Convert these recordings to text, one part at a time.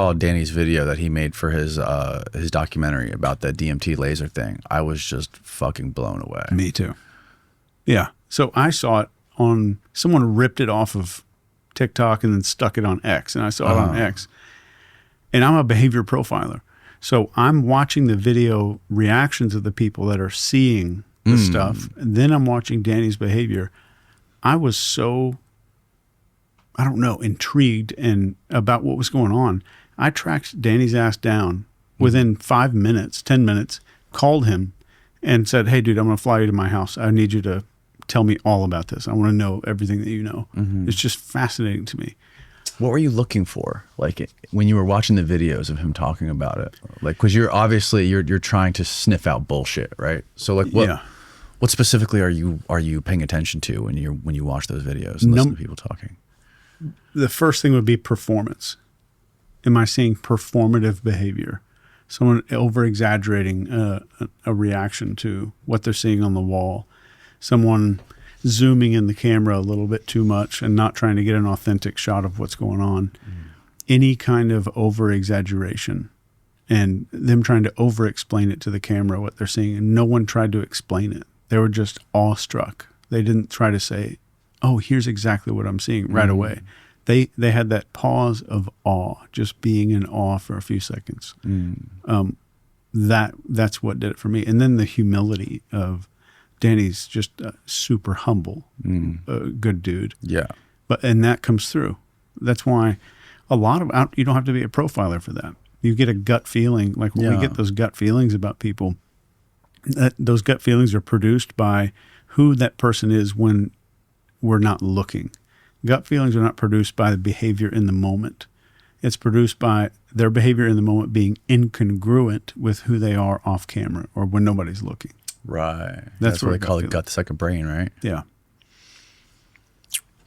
saw Danny's video that he made for his documentary about the DMT laser thing, I was just fucking blown away. Me too. Yeah. So I saw it on, someone ripped it off of TikTok and then stuck it on X, and I saw it on X. And I'm a behavior profiler. So I'm watching the video reactions of the people that are seeing the stuff, and then I'm watching Danny's behavior. I was so, I don't know, intrigued and about what was going on. I tracked Danny's ass down within 5 minutes, 10 minutes, called him and said, hey, dude, I'm going to fly you to my house. I need you to tell me all about this. I want to know everything that you know. It's just fascinating to me. What were you looking for, like when you were watching the videos of him talking about it? Like, because you're obviously you're trying to sniff out bullshit, right? So like, what specifically are you paying attention to when you watch those videos and listen to people talking? The first thing would be performance. Am I seeing performative behavior? Someone over exaggerating a reaction to what they're seeing on the wall. Someone zooming in the camera a little bit too much and not trying to get an authentic shot of what's going on. Any kind of over exaggeration and them trying to over explain it to the camera what they're seeing, and no one tried to explain it. They were just awestruck. They didn't try to say, oh, here's exactly what I'm seeing right away. They had that pause of awe, just being in awe for a few seconds. That's what did it for me. And then the humility of Danny's just super humble, good dude. Yeah. And that comes through. That's why you don't have to be a profiler for that. You get a gut feeling. Like when we get those gut feelings about people, those gut feelings are produced by who that person is when we're not looking. Gut feelings are not produced by the behavior in the moment. It's produced by their behavior in the moment being incongruent with who they are off camera or when nobody's looking. Right. That's what they call it, gut the second brain, right? Yeah.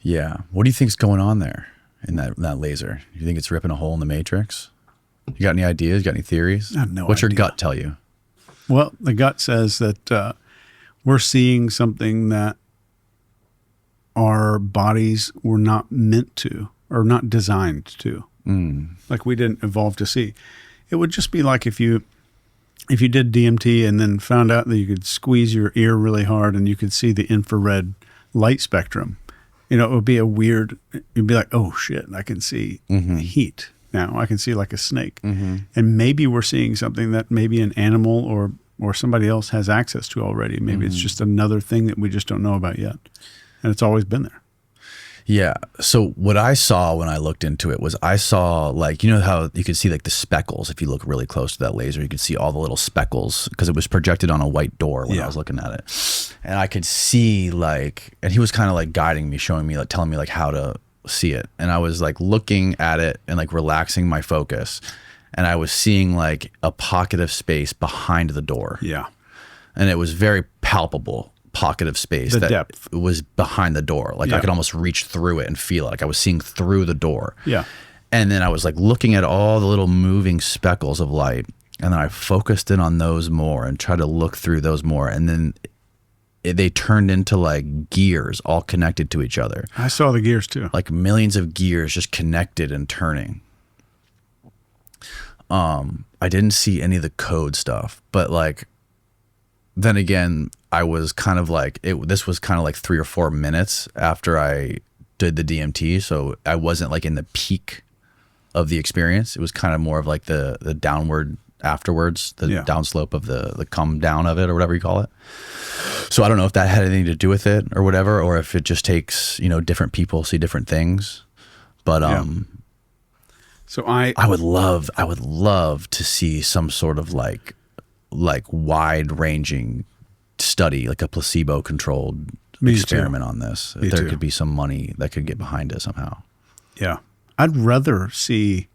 Yeah. What do you think's going on there in that laser? You think it's ripping a hole in the matrix? You got any ideas? You got any theories? I have no What's your idea. gut tell you? Well, the gut says that we're seeing something that our bodies were not meant to or not designed to. Like we didn't evolve to see. It would just be like if you did DMT and then found out that you could squeeze your ear really hard and you could see the infrared light spectrum. You know, it would be you'd be like, oh shit, I can see heat now. I can see like a snake. And maybe we're seeing something that maybe an animal or somebody else has access to already. Maybe it's just another thing that we just don't know about yet. And it's always been there. Yeah. So what I saw when I looked into it was I saw, like, you know how you could see like the speckles if you look really close to that laser, you could see all the little speckles because it was projected on a white door when I was looking at it. And I could see and he was kind of like guiding me, showing me, like telling me like how to see it. And I was like looking at it and like relaxing my focus. And I was seeing like a pocket of space behind the door. Yeah. And it was very palpable. Pocket of space the depth was behind the door. Like I could almost reach through it and feel it. Like I was seeing through the door. Yeah. And then I was like looking at all the little moving speckles of light. And then I focused in on those more and tried to look through those more. And then they turned into like gears all connected to each other. I saw the gears too. Like millions of gears just connected and turning. I didn't see any of the code stuff, but like, then again, I was kind of like, this was kind of like 3 or 4 minutes after I did the DMT. So I wasn't like in the peak of the experience. It was kind of more of like the downward afterwards, the downslope of the come down of it or whatever you call it. So I don't know if that had anything to do with it or whatever, or if it just takes, different people see different things. But, so I would love to see some sort of like wide ranging study, like a placebo controlled experiment on this. If there could be some money that could get behind it somehow. Yeah. I'd rather see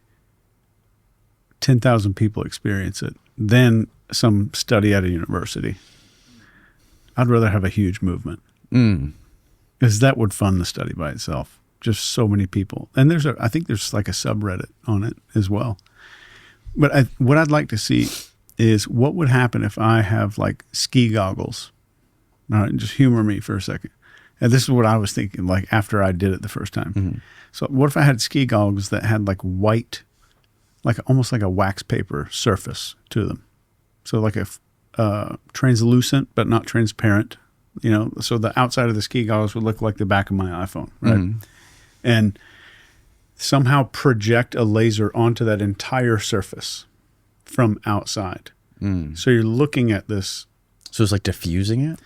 10,000 people experience it than some study at a university. I'd rather have a huge movement. Because that would fund the study by itself. Just so many people. And I think there's like a subreddit on it as well. But what I'd like to see is what would happen if I have like ski goggles. All right, just humor me for a second. And this is what I was thinking, like after I did it the first time. So what if I had ski goggles that had like white like almost like a wax paper surface to them. So like a translucent but not transparent, you know. So the outside of the ski goggles would look like the back of my iPhone, right? And somehow project a laser onto that entire surface from outside. So you're looking at this. So it's like diffusing it?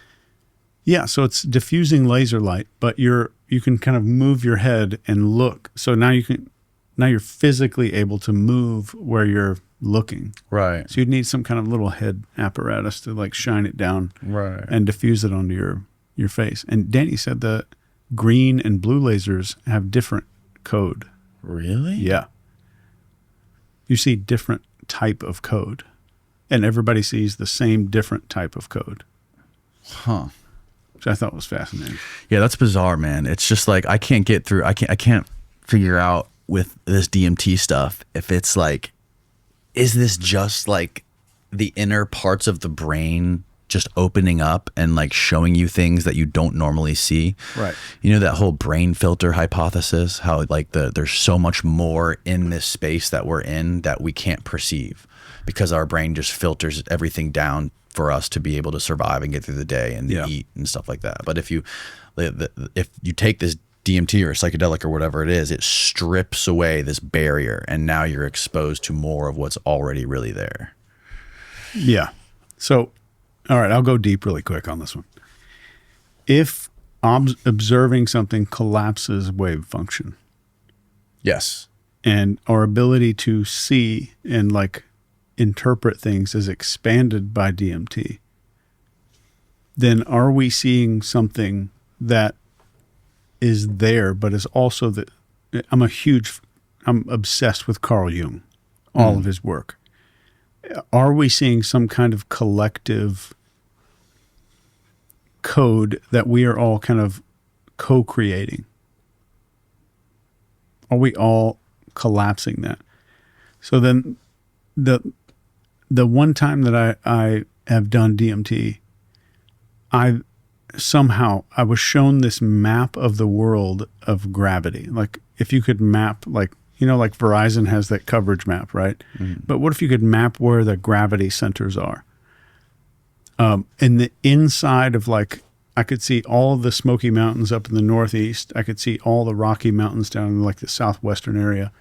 Yeah, so it's diffusing laser light, but you can kind of move your head and look. So now you're physically able to move where you're looking. Right. So you'd need some kind of little head apparatus to like shine it down and diffuse it onto your face. And Danny said that green and blue lasers have different code. Really? Yeah. You see different type of code, and everybody sees the same different type of code. Huh. Which I thought was fascinating. Yeah, that's bizarre, man. It's just like I can't figure out with this DMT stuff if it's like, is this just like the inner parts of the brain just opening up and like showing you things that you don't normally see? Right. You know, that whole brain filter hypothesis, how like there's so much more in this space that we're in that we can't perceive because our brain just filters everything down for us to be able to survive and get through the day and eat and stuff like that. But if you take this DMT or a psychedelic or whatever it is, it strips away this barrier, and now you're exposed to more of what's already really there. Yeah. So, all right, I'll go deep really quick on this one. If observing something collapses wave function. Yes. And our ability to see and like interpret things is expanded by DMT, then are we seeing something that is there, but is also that I'm obsessed with Carl Jung, all of his work. Are we seeing some kind of collective code that we are all kind of co-creating? Are we all collapsing that? So then the one time that I have done DMT, I was shown this map of the world of gravity. Like if you could map, like, you know, like Verizon has that coverage map, right? But what if you could map where the gravity centers are? In the inside of, like, I could see all the Smoky Mountains up in the Northeast. I could see all the Rocky Mountains down in like the southwestern area,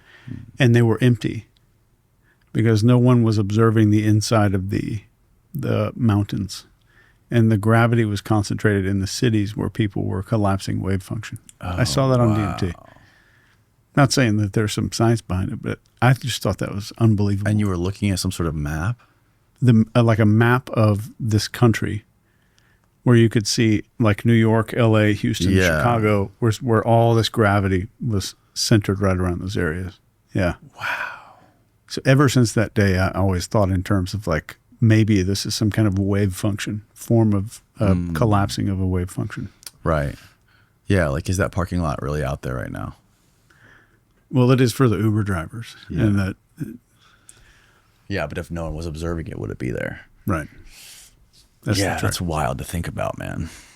and they were empty because no one was observing the inside of the mountains. And the gravity was concentrated in the cities where people were collapsing wave function. I saw that on DMT. Not saying that there's some science behind it, but I just thought that was unbelievable. And you were looking at some sort of map? Like a map of this country where you could see like New York, LA, Houston, Chicago, where all this gravity was centered right around those areas. Yeah. Wow. So ever since that day, I always thought in terms of like, maybe this is some kind of wave function, form of collapsing of a wave function. Right. Yeah, like is that parking lot really out there right now? Well, it is for the Uber drivers. Yeah. And that, yeah, but if no one was observing it, would it be there? right. That's wild to think about, man.